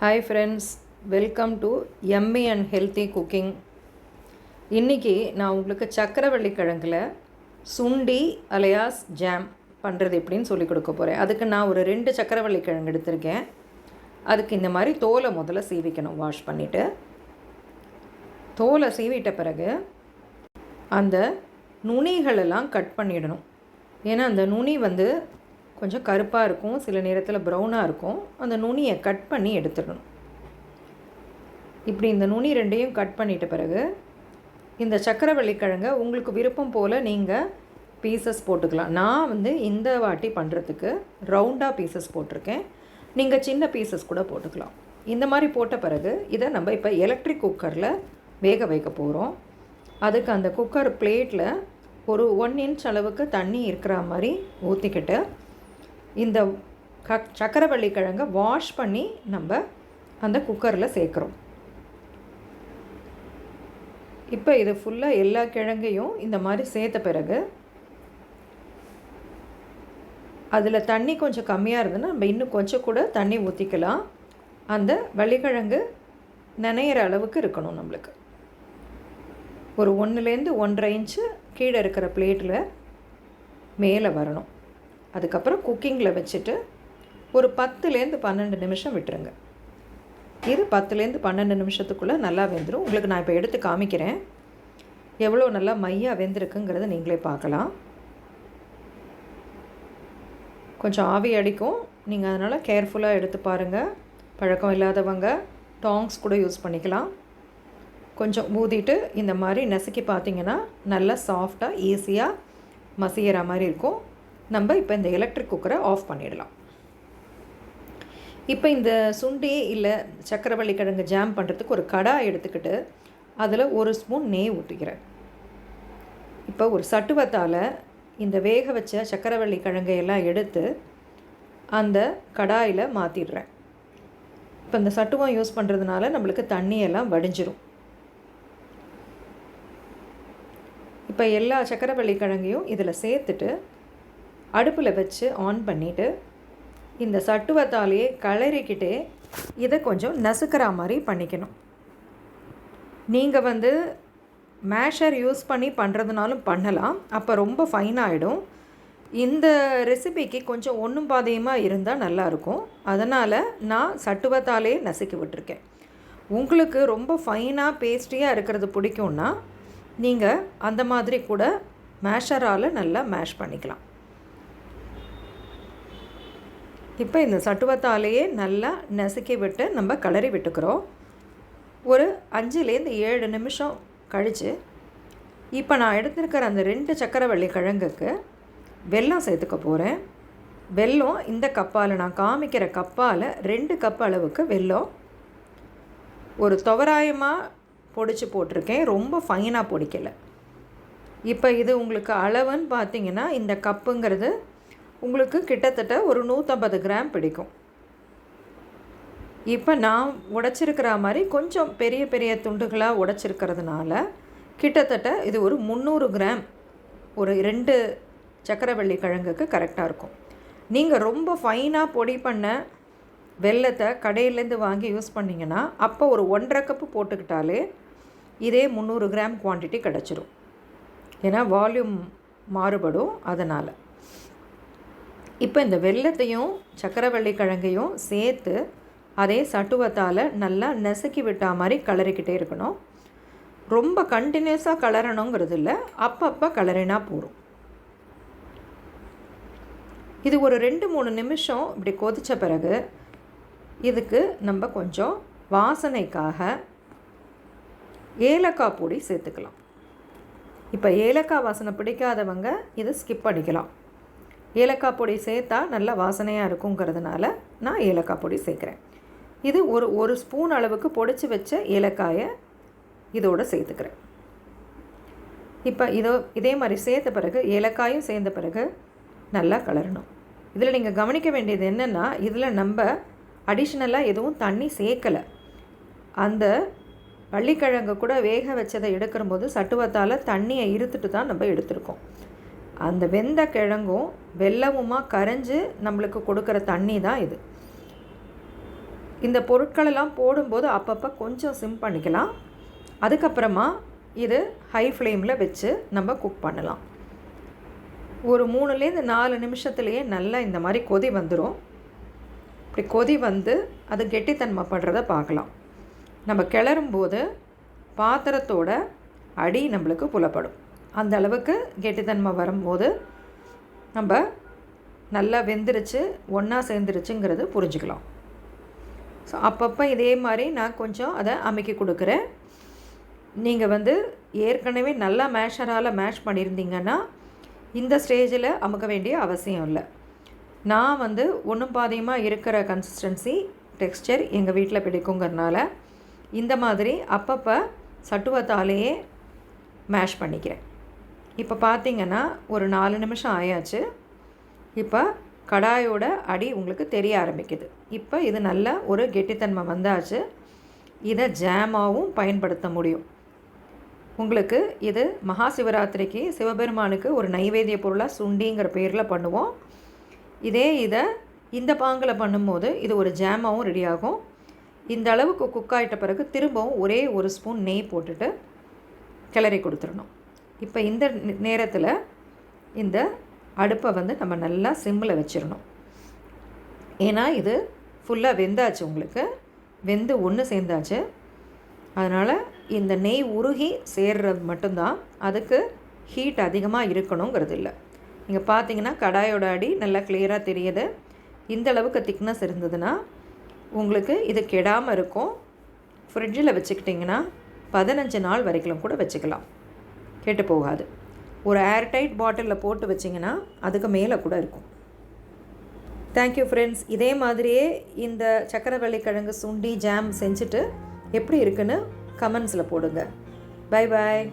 Hi friends, welcome to Emmy and healthy cooking. இன்றைக்கி நான் உங்களுக்கு சக்கரவள்ளி கிழங்கில் சுண்டி அலையாஸ் ஜாம் பண்ணுறது எப்படின்னு சொல்லிக் கொடுக்க போகிறேன். அதுக்கு நான் ஒரு 2 சக்கரவள்ளி கிழங்கு எடுத்திருக்கேன். அதுக்கு இந்த மாதிரி தோலை முதல்ல சீவிக்கணும். வாஷ் பண்ணிவிட்டு தோலை சீவிட்ட பிறகு அந்த நுனிகளெல்லாம் கட் பண்ணிடணும். ஏன்னா அந்த நுனி கொஞ்சம் கருப்பாக இருக்கும், சில நேரத்தில் ப்ரௌனாக இருக்கும். அந்த நுனியை கட் பண்ணி எடுத்துடணும். இப்படி இந்த நுனி 2ஐயும் கட் பண்ணிட்ட பிறகு இந்த சக்கரவள்ளி கிழங்கை உங்களுக்கு விருப்பம் போல் நீங்கள் பீசஸ் போட்டுக்கலாம். நான் இந்த வாட்டி பண்ணுறதுக்கு ரவுண்டாக பீசஸ் போட்டிருக்கேன். நீங்கள் சின்ன பீசஸ் கூட போட்டுக்கலாம். இந்த மாதிரி போட்ட பிறகு இதை நம்ம இப்போ எலக்ட்ரிக் குக்கரில் வேக வைக்க போகிறோம். அதுக்கு அந்த குக்கர் பிளேட்டில் ஒரு 1 இன்ச் அளவுக்கு தண்ணி இருக்கிற மாதிரி ஊற்றிக்கிட்டு இந்த சக்கரவள்ளி கிழங்கை வாஷ் பண்ணி நம்ம அந்த குக்கரில் சேர்க்குறோம். இப்போ இது ஃபுல்லாக எல்லா கிழங்கையும் இந்த மாதிரி சேர்த்த பிறகு அதில் தண்ணி கொஞ்சம் கம்மியாக இருந்ததுன்னா நம்ம இன்னும் கொஞ்சம் கூட தண்ணி ஊற்றிக்கலாம். அந்த வள்ளிக்கிழங்கு நனையிற அளவுக்கு இருக்கணும். நம்மளுக்கு ஒரு 1லேருந்து 1.5 இன்ச்சு கீழே இருக்கிற பிளேட்டில் மேலே வரணும். அதுக்கப்புறம் குக்கிங்கில் வச்சுட்டு ஒரு 10லேருந்து 12 நிமிஷம் விட்டுருங்க. இது 10லேருந்து 12 நிமிஷத்துக்குள்ளே நல்லா வெந்துடும். உங்களுக்கு நான் இப்போ எடுத்து காமிக்கிறேன். எவ்வளோ நல்லா மையாக வெந்திருக்குங்கிறத நீங்களே பார்க்கலாம். கொஞ்சம் ஆவி அடிக்கும். நீங்கள் அதனால் கேர்ஃபுல்லாக எடுத்து பாருங்கள். பழக்கம் இல்லாதவங்க டாங்ஸ் கூட யூஸ் பண்ணிக்கலாம். கொஞ்சம் ஊதிட்டு இந்த மாதிரி நசுக்கி பார்த்தீங்கன்னா நல்லா சாஃப்டாக ஈஸியாக மசிகிற மாதிரி இருக்கும். நம்ம இப்போ இந்த எலக்ட்ரிக் குக்கரை ஆஃப் பண்ணிடலாம். இப்போ இந்த சுண்டி இல்லை சக்கரவள்ளி கிழங்கு ஜாம் பண்ணுறதுக்கு ஒரு கடாய் எடுத்துக்கிட்டு அதில் 1 ஸ்பூன் நெய் ஊற்றிக்கிறேன். இப்போ ஒரு சட்டுவத்தால் இந்த வேக வச்ச சக்கரவள்ளி கிழங்கையெல்லாம் எடுத்து அந்த கடாயில் மாற்றிடுறேன். இப்போ இந்த சட்டுவம் யூஸ் பண்ணுறதுனால நம்மளுக்கு தண்ணியெல்லாம் வடிஞ்சிரும். இப்போ எல்லா சக்கரவள்ளி கிழங்கையும் இதில் சேர்த்துட்டு அடுப்பில் வச்சு ஆன் பண்ணிவிட்டு இந்த சட்டுவத்தாலேயே கிளறிக்கிட்டே இதை கொஞ்சம் நசுக்கிற மாதிரி பண்ணிக்கணும். நீங்கள் மேஷர் யூஸ் பண்ணி பண்ணுறதுனாலும் பண்ணலாம். அப்போ ரொம்ப ஃபைனாகிடும். இந்த ரெசிபிக்கு கொஞ்சம் ஒன்றும் பாதையுமாக இருந்தால் நல்லாயிருக்கும். அதனால் நான் சட்டுவத்தாலே நசுக்கி விட்டுருக்கேன். உங்களுக்கு ரொம்ப ஃபைனாக பேஸ்ட்ரியாக இருக்கிறது பிடிக்கும்னா நீங்கள் அந்த மாதிரி கூட மேஷரால் நல்லா மேஷ் பண்ணிக்கலாம். இப்போ இந்த சட்டுவத்தாலேயே நல்லா நசுக்கி விட்டு நம்ம கிளறி விட்டுக்கிறோம். ஒரு 5லேருந்து 7 நிமிஷம் கழித்து இப்போ நான் எடுத்துருக்கிற அந்த 2 சக்கரவள்ளி கிழங்குக்கு வெல்லம் சேர்த்துக்க போகிறேன். வெல்லம் இந்த கப்பால், நான் காமிக்கிற கப்பால் 2 கப் அளவுக்கு வெல்லம் ஒரு துவராயமாக பொடிச்சு போட்டிருக்கேன். ரொம்ப ஃபைனாக பொடிக்கலை. இப்போ இது உங்களுக்கு அளவுன்னு பார்த்தீங்கன்னா இந்த கப்புங்கிறது உங்களுக்கு கிட்டத்தட்ட ஒரு 150 கிராம் பிடிக்கும். இப்போ நான் உடைச்சிருக்கிற மாதிரி கொஞ்சம் பெரிய பெரிய துண்டுகளாக உடைச்சிருக்கிறதுனால கிட்டத்தட்ட இது ஒரு 300 கிராம் ஒரு 2 சக்கரவள்ளி கிழங்குக்கு கரெக்டாக இருக்கும். நீங்கள் ரொம்ப ஃபைனாக பொடி பண்ண வெல்லத்தை கடையிலேருந்து வாங்கி யூஸ் பண்ணிங்கன்னா அப்போ ஒரு 1.5 கப்பு போட்டுக்கிட்டாலே இதே 300 கிராம் குவான்டிட்டி கிடச்சிரும். ஏன்னா வால்யூம் மாறுபடும். அதனால் இப்போ இந்த வெல்லத்தையும் சக்கரவள்ளி கிழங்கையும் சேர்த்து அதே சட்டுவத்தால் நல்லா நசுக்கி விட்டா மாதிரி கிளறிக்கிட்டே இருக்கணும். ரொம்ப கண்டினியூஸாக கிளறணுங்கிறது இல்லை, அப்பப்போ கிளறினா போதும். இது ஒரு 2-3 நிமிஷம் இப்படி கொதித்த பிறகு இதுக்கு நம்ம கொஞ்சம் வாசனைக்காக ஏலக்காய் பொடி சேர்த்துக்கலாம். இப்போ ஏலக்காய் வாசனை பிடிக்காதவங்க இதை ஸ்கிப் பண்ணிக்கலாம். ஏலக்காய் பொடி சேர்த்தா நல்லா வாசனையாக இருக்குங்கிறதுனால நான் ஏலக்காய் பொடி சேர்க்குறேன். இது ஒரு ஸ்பூன் அளவுக்கு பொடிச்சு வச்ச ஏலக்காயை இதோடு சேர்த்துக்கிறேன். இப்போ இதே மாதிரி சேர்த்த பிறகு ஏலக்காயும் சேர்ந்த பிறகு நல்லா கிளறணும். இதில் நீங்கள் கவனிக்க வேண்டியது என்னென்னா இதில் நம்ம அடிஷ்னலாக எதுவும் தண்ணி சேர்க்கலை. அந்த வள்ளிக்கிழங்கு கூட வேக வச்சதை எடுக்கிறபோது சட்டுவத்தால் தண்ணியை இருத்துட்டு தான் நம்ம எடுத்துருக்கோம். அந்த வெந்த கிழங்கும் வெல்லமுமாக கரைஞ்சி நம்மளுக்கு கொடுக்குற தண்ணி தான் இது. இந்த பொருட்களெல்லாம் போடும்போது அப்பப்போ கொஞ்சம் சிம் பண்ணிக்கலாம். அதுக்கப்புறமா இது ஹை ஃப்ளேமில் வச்சு நம்ம குக் பண்ணலாம். ஒரு 3லேருந்து 4 நிமிஷத்துலேயே நல்லா இந்த மாதிரி கொதி வந்துடும். இப்படி கொதி வந்து அது கெட்டித்தன்மை படுறத பார்க்கலாம். நம்ம கிளறும்போது பாத்திரத்தோட அடி நம்மளுக்கு புலப்படும். அந்த அளவுக்கு கெட்டித்தன்மை வரும்போது நம்ம நல்லா வெந்துருச்சு, ஒன்றா சேர்ந்துருச்சுங்கிறது புரிஞ்சுக்கலாம். ஸோ அப்பப்போ இதே மாதிரி நான் கொஞ்சம் அதை அமுக்கி கொடுக்குறேன். நீங்கள் ஏற்கனவே நல்லா மேஷரால் மேஷ் பண்ணியிருந்தீங்கன்னா இந்த ஸ்டேஜில் அமுக்க வேண்டிய அவசியம் இல்லை. நான் ஒன்றும் பாதியமாக இருக்கிற கன்சிஸ்டன்சி டெக்ஸ்சர் எங்கள் வீட்டில் பிடிக்குங்கிறனால இந்த மாதிரி அப்பப்போ சட்டுவத்தாலேயே மேஷ் பண்ணிக்கிறேன். இப்போ பார்த்திங்கன்னா ஒரு 4 நிமிஷம் ஆயாச்சு. இப்போ கடாயோட அடி உங்களுக்கு தெரிய ஆரம்பிக்குது. இப்போ இது நல்ல ஒரு கெட்டித்தன்மை வந்தாச்சு. இதை ஜாமாவும் பயன்படுத்த முடியும். உங்களுக்கு இது மகா சிவராத்திரிக்கு சிவபெருமானுக்கு ஒரு நைவேத்திய பொருளாக சுண்டிங்கிற பேரில் பண்ணுவோம். இதை இந்த பாங்கில் பண்ணும்போது இது ஒரு ஜாமாவும் ரெடி ஆகும். இந்த அளவுக்கு குக் ஆகிட்ட பிறகு திரும்பவும் ஒரே ஒரு ஸ்பூன் நெய் போட்டுட்டு கிளறி கொடுத்துடணும். இப்போ இந்த நேரத்தில் இந்த அடுப்பை நம்ம நல்லா சிம்மில் வச்சிடணும். ஏன்னா இது ஃபுல்லாக வெந்தாச்சு, உங்களுக்கு வெந்து ஒன்று சேர்ந்தாச்சு. அதனால் இந்த நெய் உருகி சேர்றது மட்டும்தான், அதுக்கு ஹீட் அதிகமாக இருக்கணுங்கிறது இல்லை. நீங்கள் பார்த்தீங்கன்னா கடாயோட அடி நல்லா கிளியராக தெரியுது. இந்த அளவுக்கு திக்னஸ் இருந்ததுன்னா உங்களுக்கு இது கெடாமல் இருக்கும். ஃப்ரிட்ஜில் வச்சுக்கிட்டிங்கன்னா 15 நாள் வரைக்கும் கூட வச்சுக்கலாம், கெட்டு போகாது. ஒரு ஏர்டைட் பாட்டிலில் போட்டு வச்சிங்கன்னா அதுக்கு மேலே கூட இருக்கும். Thank you friends. இதே மாதிரியே இந்த சக்கரவள்ளி கிழங்கு சுண்டி ஜாம் செஞ்சுட்டு எப்படி இருக்குன்னு கமெண்ட்ஸில் போடுங்க. Bye bye.